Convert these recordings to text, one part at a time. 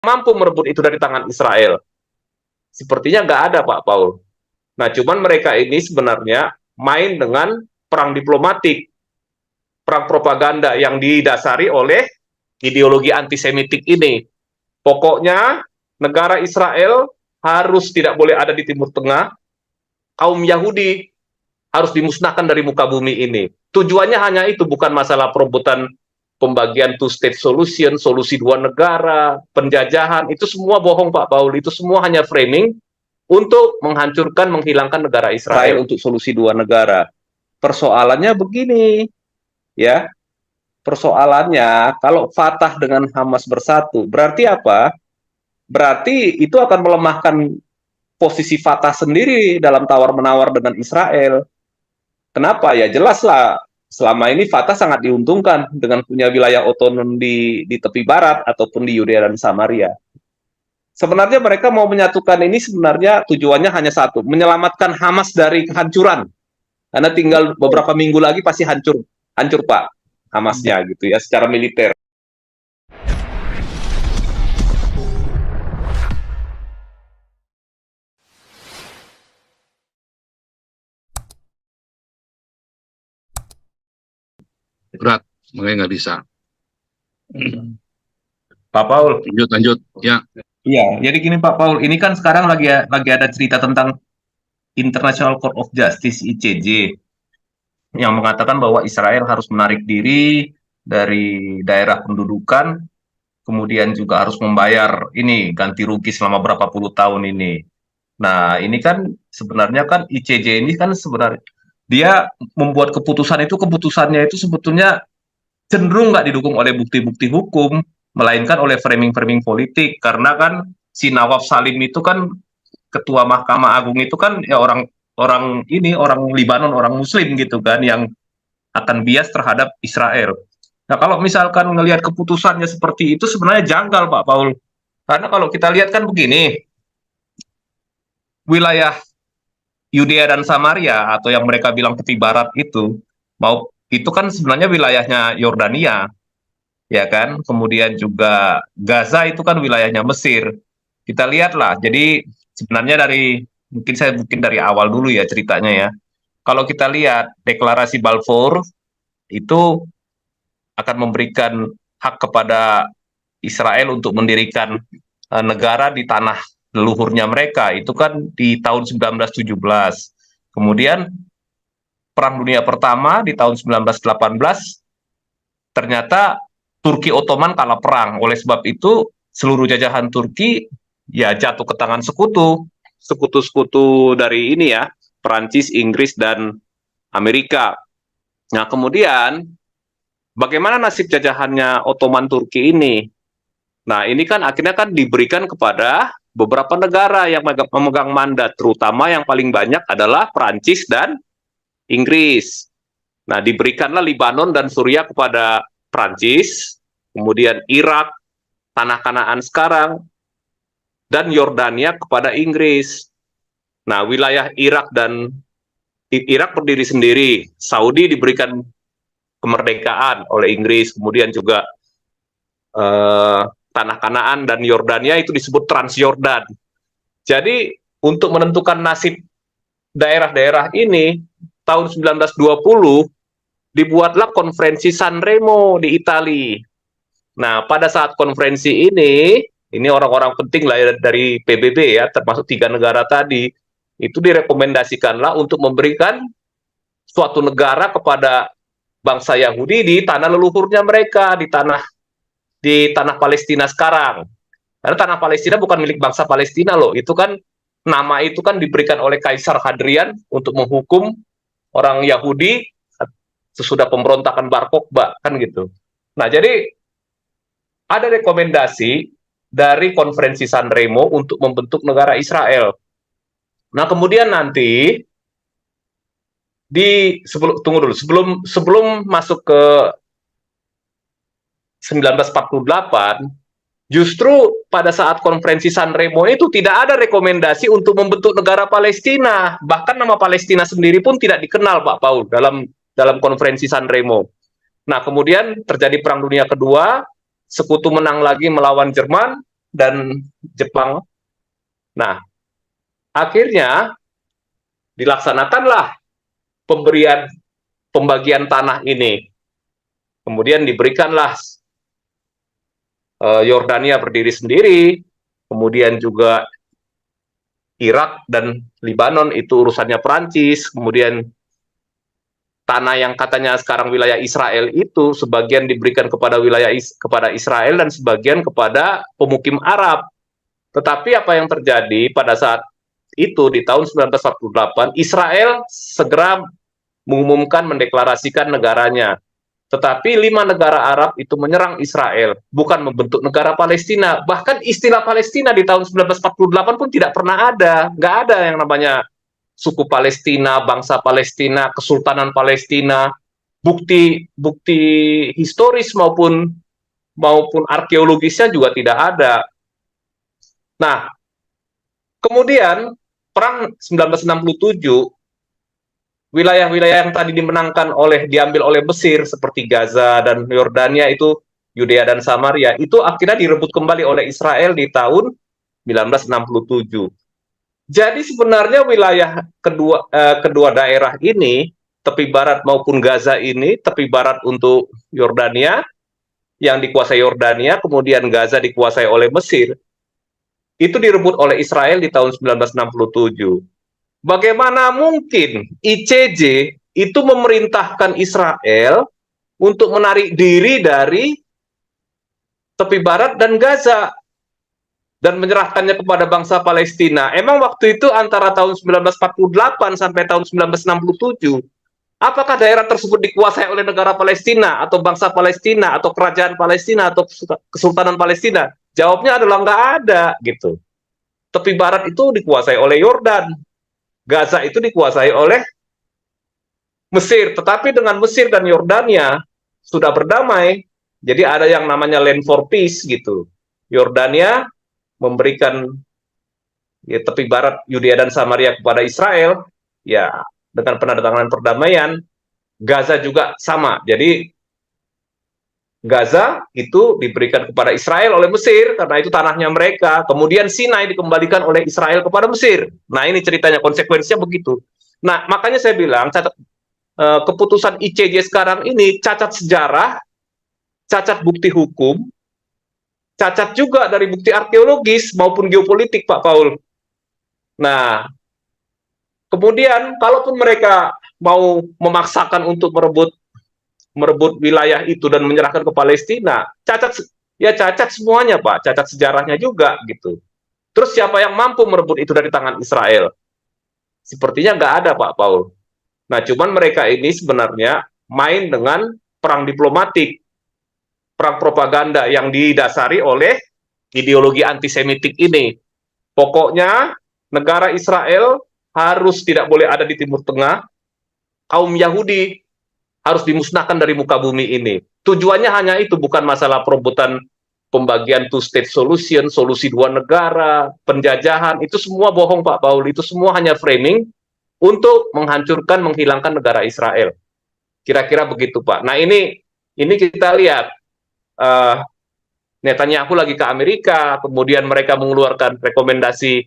mampu merebut itu dari tangan Israel? Sepertinya nggak ada, Pak Paul. Nah, cuman mereka ini sebenarnya main dengan perang diplomatik, perang propaganda yang didasari oleh ideologi antisemitik ini. Pokoknya negara Israel harus tidak boleh ada di Timur Tengah, kaum Yahudi harus dimusnahkan dari muka bumi ini. Tujuannya hanya itu, bukan masalah perebutan pembagian two state solution, solusi dua negara, penjajahan, itu semua bohong Pak Paul, itu semua hanya framing untuk menghancurkan, menghilangkan negara Israel untuk solusi dua negara. Persoalannya begini, ya, persoalannya kalau Fatah dengan Hamas bersatu, berarti apa? Berarti itu akan melemahkan posisi Fatah sendiri dalam tawar-menawar dengan Israel. Kenapa? Ya jelas lah, selama ini Fatah sangat diuntungkan dengan punya wilayah otonom di tepi barat ataupun di Yudea dan Samaria. Sebenarnya mereka mau menyatukan ini sebenarnya tujuannya hanya satu, menyelamatkan Hamas dari kehancuran. Karena tinggal beberapa minggu lagi pasti hancur, hancur Pak Hamasnya gitu ya secara militer. Berat, makanya nggak bisa. Pak Paul. Lanjut, ya. Iya, jadi gini Pak Paul, ini kan sekarang lagi ada cerita tentang International Court of Justice (ICJ) yang mengatakan bahwa Israel harus menarik diri dari daerah pendudukan, kemudian juga harus membayar ini ganti rugi selama berapa puluh tahun ini. Nah, ini kan sebenarnya kan ICJ ini kan sebenarnya dia membuat keputusan itu, keputusannya itu sebetulnya cenderung nggak didukung oleh bukti-bukti hukum, melainkan oleh framing-framing politik. Karena kan si Nawaf Salim itu kan ketua Mahkamah Agung itu kan ya orang orang ini orang Libanon, orang Muslim gitu kan, yang akan bias terhadap Israel. Nah, kalau misalkan ngelihat keputusannya seperti itu sebenarnya janggal Pak Paul. Karena kalau kita lihat kan begini, wilayah Yudea dan Samaria atau yang mereka bilang tepi barat itu kan sebenarnya wilayahnya Yordania, ya kan? Kemudian juga Gaza itu kan wilayahnya Mesir. Kita lihatlah. Jadi sebenarnya mungkin dari awal dulu ya ceritanya ya. Kalau kita lihat deklarasi Balfour itu akan memberikan hak kepada Israel untuk mendirikan negara di tanah leluhurnya mereka. Itu kan di tahun 1917. Kemudian Perang Dunia Pertama di tahun 1918 ternyata Turki Ottoman kalah perang. Oleh sebab itu seluruh jajahan Turki ya jatuh ke tangan sekutu-sekutu dari ini ya, Perancis, Inggris dan Amerika. Nah, kemudian bagaimana nasib jajahannya Ottoman Turki ini? Nah, ini kan akhirnya kan diberikan kepada beberapa negara yang memegang mandat, terutama yang paling banyak adalah Perancis dan Inggris. Nah, diberikanlah Libanon dan Suriah kepada Perancis, kemudian Irak, tanah Kanaan sekarang, dan Yordania kepada Inggris. Nah, wilayah Irak berdiri sendiri. Saudi diberikan kemerdekaan oleh Inggris, kemudian juga tanah Kanaan dan Yordania itu disebut Transyordan. Jadi untuk menentukan nasib daerah-daerah ini tahun 1920 dibuatlah konferensi Sanremo di Italia. Nah, pada saat konferensi ini orang-orang penting lah dari PBB ya, termasuk 3 negara tadi, itu direkomendasikanlah untuk memberikan suatu negara kepada bangsa Yahudi di tanah leluhurnya mereka, di tanah Palestina sekarang. Karena tanah Palestina bukan milik bangsa Palestina loh, itu kan nama itu kan diberikan oleh Kaisar Hadrian untuk menghukum orang Yahudi sesudah pemberontakan Bar Kokhba kan gitu. Nah, jadi ada rekomendasi dari konferensi Sanremo untuk membentuk negara Israel. Nah, kemudian nanti sebelum masuk ke 1948, justru pada saat konferensi Sanremo itu tidak ada rekomendasi untuk membentuk negara Palestina. Bahkan nama Palestina sendiri pun tidak dikenal Pak Paul dalam konferensi Sanremo. Nah, kemudian terjadi Perang Dunia Kedua, Sekutu menang lagi melawan Jerman, dan Jepang. Nah, akhirnya dilaksanakanlah pembagian tanah ini. Kemudian diberikanlah Yordania berdiri sendiri, kemudian juga Irak dan Lebanon itu urusannya Perancis, kemudian tanah yang katanya sekarang wilayah Israel itu sebagian diberikan kepada Israel dan sebagian kepada pemukim Arab. Tetapi apa yang terjadi pada saat itu di tahun 1948, Israel segera mengumumkan mendeklarasikan negaranya. Tetapi 5 negara Arab itu menyerang Israel, bukan membentuk negara Palestina. Bahkan istilah Palestina di tahun 1948 pun tidak pernah ada. Nggak ada yang namanya suku Palestina, bangsa Palestina, Kesultanan Palestina. Bukti historis maupun arkeologisnya juga tidak ada. Nah, kemudian perang 1967, wilayah-wilayah yang tadi diambil oleh Mesir seperti Gaza dan Yordania itu, Yudea dan Samaria itu akhirnya direbut kembali oleh Israel di tahun 1967. Jadi sebenarnya wilayah kedua daerah ini, tepi barat maupun Gaza ini, tepi barat untuk Yordania yang dikuasai Yordania, kemudian Gaza dikuasai oleh Mesir, itu direbut oleh Israel di tahun 1967. Bagaimana mungkin ICJ itu memerintahkan Israel untuk menarik diri dari tepi barat dan Gaza dan menyerahkannya kepada bangsa Palestina? Emang waktu itu antara tahun 1948 sampai tahun 1967, apakah daerah tersebut dikuasai oleh negara Palestina atau bangsa Palestina atau kerajaan Palestina atau Kesultanan Palestina? Jawabnya adalah nggak ada gitu. Tepi barat itu dikuasai oleh Yordan, Gaza itu dikuasai oleh Mesir, tetapi dengan Mesir dan Yordania sudah berdamai, jadi ada yang namanya land for peace gitu. Yordania memberikan tepi barat Yudea dan Samaria kepada Israel, ya dengan penandatanganan perdamaian. Gaza juga sama, jadi Gaza itu diberikan kepada Israel oleh Mesir karena itu tanahnya mereka. Kemudian Sinai dikembalikan oleh Israel kepada Mesir. Nah, ini ceritanya, konsekuensinya begitu. Nah, makanya saya bilang keputusan ICJ sekarang ini cacat sejarah, cacat bukti hukum, cacat juga dari bukti arkeologis maupun geopolitik, Pak Paul. Nah, kemudian kalaupun mereka mau memaksakan untuk merebut wilayah itu dan menyerahkan ke Palestina, cacat semuanya, Pak, cacat sejarahnya juga gitu. Terus siapa yang mampu merebut itu dari tangan Israel? Sepertinya nggak ada, Pak Paul. Nah, cuman mereka ini sebenarnya main dengan perang diplomatik, perang propaganda yang didasari oleh ideologi antisemitik ini. Pokoknya negara Israel harus tidak boleh ada di Timur Tengah, kaum Yahudi harus dimusnahkan dari muka bumi ini. Tujuannya hanya itu, bukan masalah perebutan pembagian two-state solution, solusi dua negara, penjajahan, itu semua bohong, Pak Paul. Itu semua hanya framing untuk menghancurkan, menghilangkan negara Israel. Kira-kira begitu, Pak. Nah, ini kita lihat, Netanyahu lagi ke Amerika, kemudian mereka mengeluarkan rekomendasi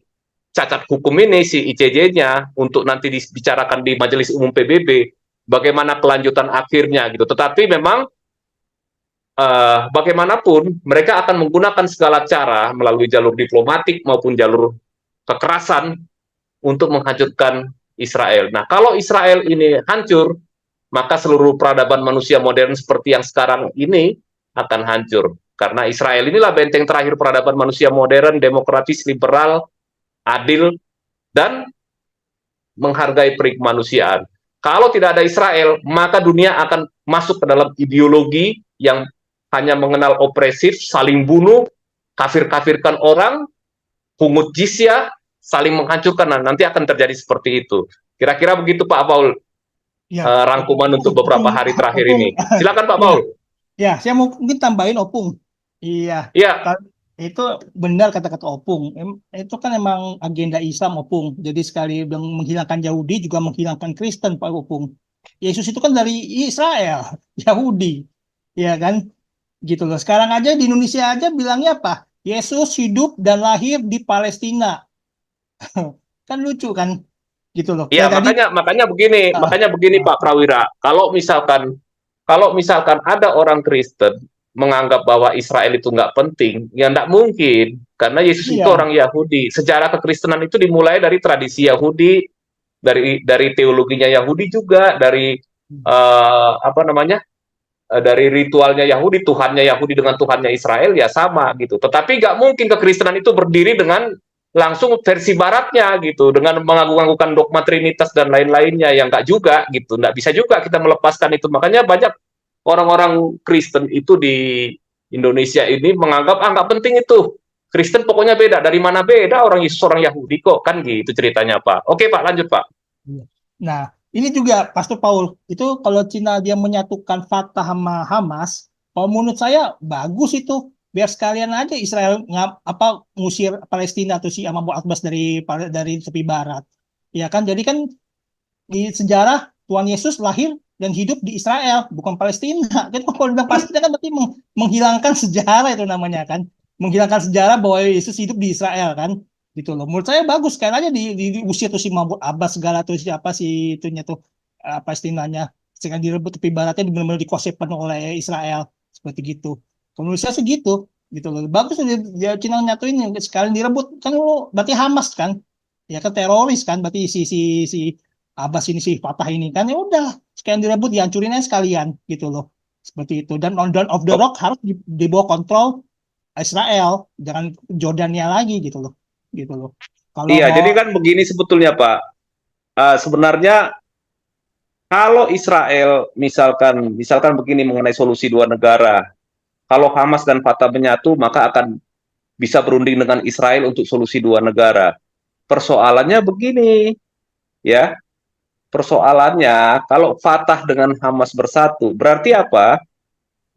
cacat hukum ini, si ICJ-nya, untuk nanti dibicarakan di Majelis Umum PBB, bagaimana kelanjutan akhirnya gitu. Tetapi memang bagaimanapun mereka akan menggunakan segala cara melalui jalur diplomatik maupun jalur kekerasan untuk menghancurkan Israel. Nah, kalau Israel ini hancur, maka seluruh peradaban manusia modern seperti yang sekarang ini akan hancur. Karena Israel inilah benteng terakhir peradaban manusia modern, demokratis, liberal, adil, dan menghargai peri kemanusiaan. Kalau tidak ada Israel, maka dunia akan masuk ke dalam ideologi yang hanya mengenal opresif, saling bunuh, kafir-kafirkan orang, pungut jizyah, saling menghancurkan. Nah, nanti akan terjadi seperti itu. Kira-kira begitu, Pak Paul, rangkuman untuk beberapa hari terakhir ini. Silakan, Pak Paul. Ya, saya mau mungkin tambahin Opung. Iya, itu benar kata-kata Opung. Itu kan emang agenda Islam, Opung. Jadi sekali menghilangkan Yahudi juga menghilangkan Kristen, Pak Opung. Yesus itu kan dari Israel, Yahudi, ya kan? Gitu loh. Sekarang aja di Indonesia aja bilangnya apa? Yesus hidup dan lahir di Palestina. Kan lucu kan? Gitu loh. Iya, Kayak tadi, makanya begini ah, Pak Prawira. Kalau misalkan ada orang Kristen menganggap bahwa Israel itu nggak penting, ya nggak mungkin, karena Yesus itu iya, orang Yahudi. Sejarah kekristenan itu dimulai dari tradisi Yahudi, dari teologinya Yahudi juga, dari apa namanya, dari ritualnya Yahudi, Tuhannya Yahudi dengan Tuhannya Israel ya sama gitu. Tetapi nggak mungkin kekristenan itu berdiri dengan langsung versi baratnya gitu, dengan mengagung-agungkan dogma Trinitas dan lain-lainnya, yang nggak juga gitu, nggak bisa juga kita melepaskan itu. Makanya banyak orang-orang Kristen itu di Indonesia ini menganggap nggak penting itu, Kristen pokoknya beda, dari mana beda, orang Yesus orang Yahudi kok, kan gitu ceritanya Pak. Oke Pak, lanjut Pak. nah, ini juga Pastor Paul, itu kalau Cina dia menyatukan Fatah sama Hamas, kalau menurut saya bagus itu. Biar sekalian aja Israel ngusir Palestina atau si Mahmud Abbas dari tepi barat. Ya kan? Jadi kan di sejarah Tuhan Yesus lahir dan hidup di Israel, bukan Palestina. Kan kalau bilang Palestina kan berarti menghilangkan sejarah itu namanya kan. Menghilangkan sejarah bahwa Yesus hidup di Israel kan. Gitu loh. Menurut saya bagus sekali aja diusir tuh si Mahmud Abbas segala tuh siapa sih itunya tuh Palestinanya. Sehingga direbut tepi baratnya benar-benar dikuasai penuh oleh Israel seperti gitu. Kalau menurut saya segitu gitu loh. Bagus dia Cina nyatuin yang sekalian direbut kan lo berarti Hamas kan. Ya kan teroris kan berarti si Abbas ini si Fatah ini kan ya udah sekalian direbut dihancurin aja sekalian gitu loh. Seperti itu dan on down of the Oh, rock harus di bawah kontrol Israel jangan Jordania lagi gitu loh. Gitu loh. Kalau iya, mau jadi kan begini sebetulnya Pak. Sebenarnya kalau Israel misalkan begini mengenai solusi dua negara, kalau Hamas dan Fatah menyatu maka akan bisa berunding dengan Israel untuk solusi dua negara. Persoalannya begini, ya. Persoalannya kalau Fatah dengan Hamas bersatu, berarti apa?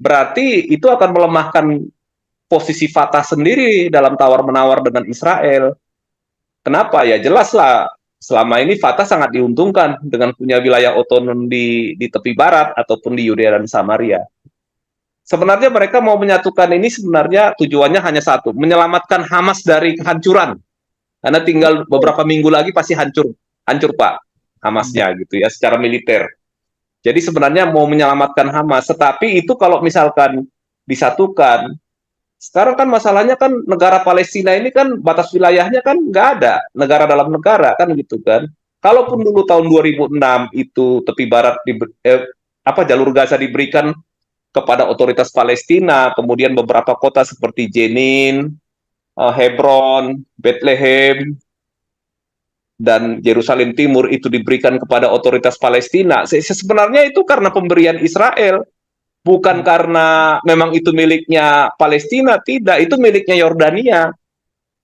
Berarti itu akan melemahkan posisi Fatah sendiri dalam tawar-menawar dengan Israel. Kenapa? Ya jelaslah, selama ini Fatah sangat diuntungkan dengan punya wilayah otonom di tepi barat ataupun di Yudea dan Samaria. Sebenarnya mereka mau menyatukan ini sebenarnya tujuannya hanya satu, menyelamatkan Hamas dari kehancuran. Karena tinggal beberapa minggu lagi pasti hancur, hancur Pak, Hamasnya gitu ya secara militer. Jadi sebenarnya mau menyelamatkan Hamas, tetapi itu kalau misalkan disatukan, sekarang kan masalahnya kan negara Palestina ini kan batas wilayahnya kan nggak ada, negara dalam negara kan gitu kan. Kalaupun dulu tahun 2006 itu tepi barat jalur Gaza diberikan kepada otoritas Palestina, kemudian beberapa kota seperti Jenin, Hebron, Bethlehem, dan Yerusalem Timur itu diberikan kepada otoritas Palestina. Sebenarnya itu karena pemberian Israel, bukan karena memang itu miliknya Palestina, tidak, itu miliknya Yordania.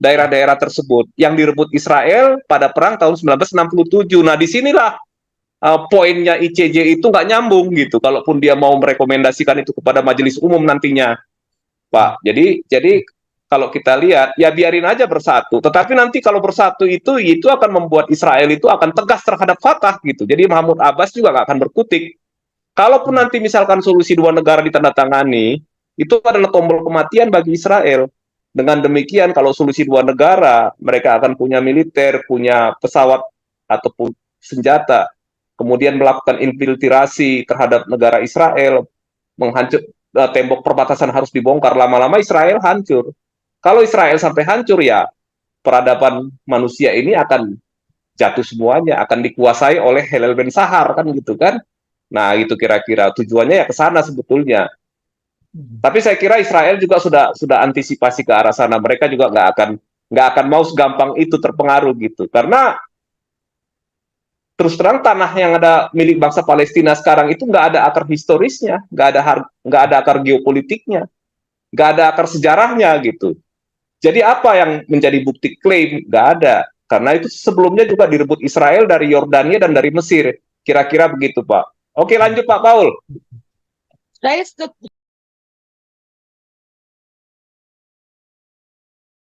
Daerah-daerah tersebut yang direbut Israel pada perang tahun 1967. Nah, disinilah poinnya ICJ itu nggak nyambung gitu. Kalaupun dia mau merekomendasikan itu kepada Majelis Umum nantinya, Pak. Jadi kalau kita lihat ya biarin aja bersatu. Tetapi nanti kalau bersatu itu akan membuat Israel itu akan tegas terhadap Fatah gitu. Jadi Mahmud Abbas juga nggak akan berkutik. Kalaupun nanti misalkan solusi dua negara ditandatangani, itu adalah tombol kematian bagi Israel. Dengan demikian kalau solusi dua negara, mereka akan punya militer, punya pesawat ataupun senjata, kemudian melakukan infiltrasi terhadap negara Israel, menghancur tembok perbatasan harus dibongkar, lama-lama Israel hancur. Kalau Israel sampai hancur ya peradaban manusia ini akan jatuh semuanya, akan dikuasai oleh Helel Ben Sahar kan gitu kan. Nah, itu kira-kira tujuannya ya ke sana sebetulnya. Tapi saya kira Israel juga sudah antisipasi ke arah sana. Mereka juga nggak akan mau segampang itu terpengaruh gitu. Karena terus terang tanah yang ada milik bangsa Palestina sekarang itu nggak ada akar historisnya, nggak ada akar geopolitiknya, nggak ada akar sejarahnya gitu. Jadi apa yang menjadi bukti klaim? Nggak ada. Karena itu sebelumnya juga direbut Israel dari Yordania dan dari Mesir. Kira-kira begitu, Pak. Oke, lanjut Pak Paul. Saya